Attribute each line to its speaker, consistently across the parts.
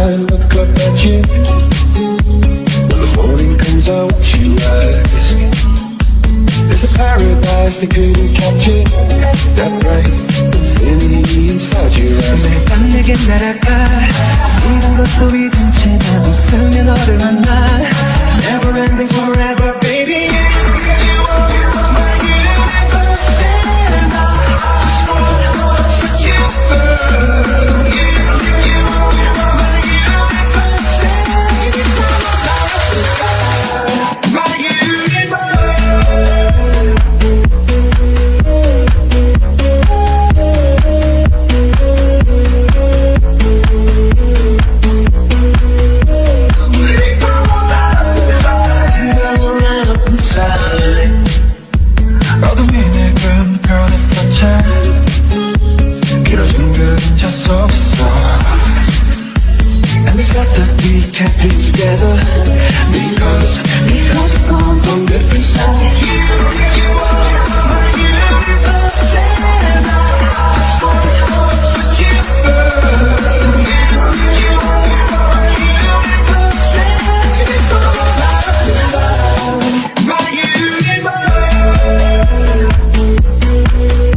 Speaker 1: I look up at you. When the morning comes I watch you rise. There's a paradise they couldn't capture. That bright infinity inside your eyes.
Speaker 2: 매일 밤 내게 날아가. 이런 것도 잊은 채 난 웃으며 너를 만나. Never ending forever baby. You are my universe and I just wanna put you first. You are my universe and my universe. 어둠이 내건 the girl is sunshine. 길어진 그림자 속에서 And it's not that we can't be together Because we've come from different sides. You are my universe and I just wanna put you first. You are my universe and my universe.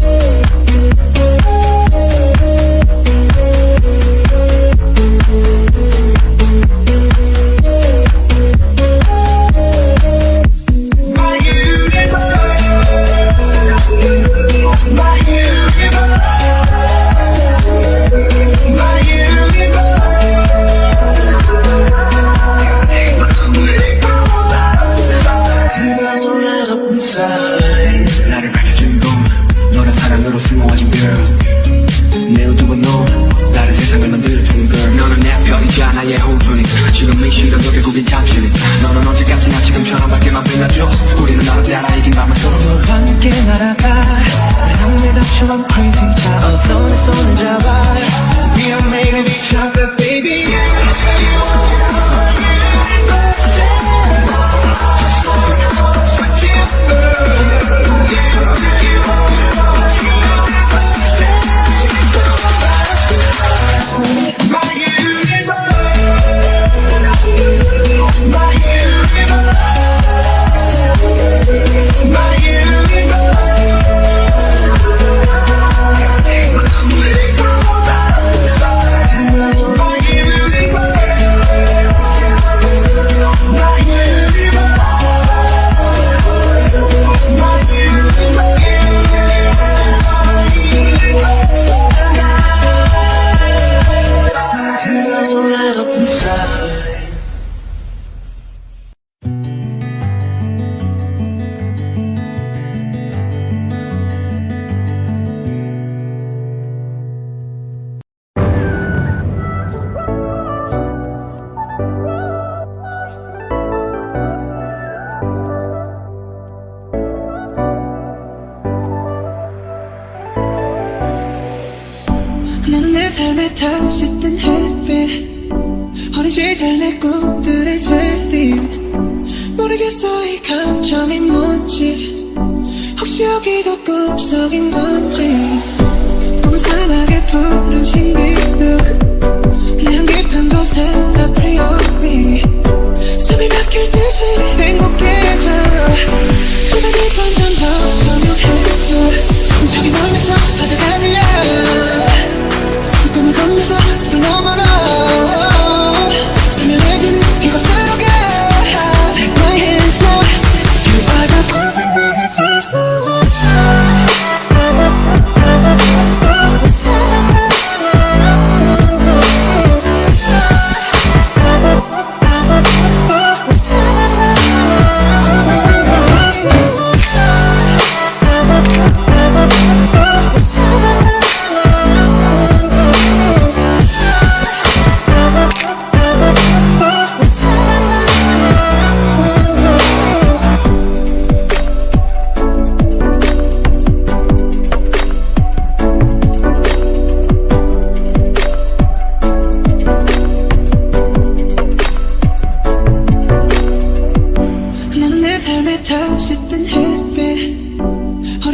Speaker 2: 나를 밝혀준 꿈 너란 사랑으로 수놓아진 girl 내 우두번 너 다른 세상을 만들어주는 girl 너는 내 편이자 나의 호주니까 지금 이 시련도 결국엔 잠시니까 너는 언제까지나 지금처럼 밝게만 빛나줘 우리는 나를 따라 이긴 밤을 서로 너와 함께 날아가 난 매듭처럼 crazy 자 어서 내 손을 잡아 We are made of each other baby. You are my universe and I just wanna put you first. You are my universe and my universe. My universe. My universe.
Speaker 3: 너는 내 삶에 다시 뜬 햇빛 어린 시절 내 꿈들의 재림 모르겠어 이 감정이 뭔지 혹시 여기도 꿈속인 건지 꿈은 사막의 푸른 신비는 난 깊은 곳에 아프리오리 숨이 막힐 듯이 행복해져 시간이 점점 더 점유해져 저기 멀리서 바다가 들려 꿈을 건너서 숲을 넘어라 선명해지는 이곳으로 가 Take my hands now You are the perfect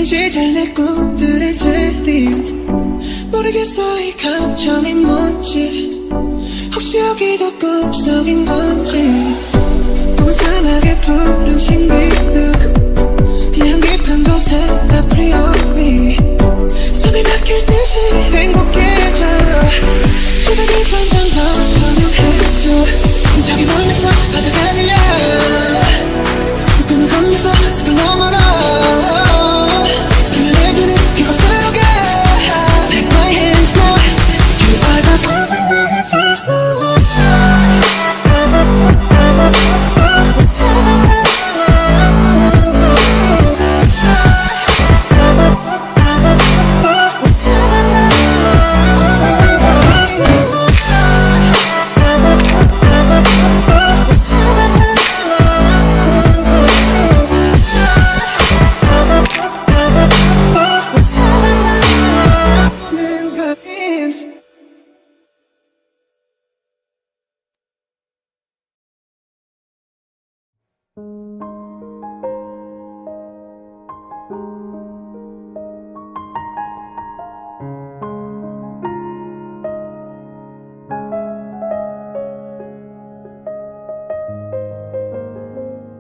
Speaker 3: 시절 내 꿈들의 재림 모르겠어 이 감정이 뭔지 혹시 여기도 꿈속인 건지 꿈은 사막의 푸른 신비는 내향 깊은 곳에 아프리오리 숨이 막힐 듯이 행복해져 시간이 점점 더 투명해져 저기 멀리서 바다가 들려 꿈을 건너서 숲을 넘어라 선명해지는 이곳으로 가 Take my hands now You are the
Speaker 1: you.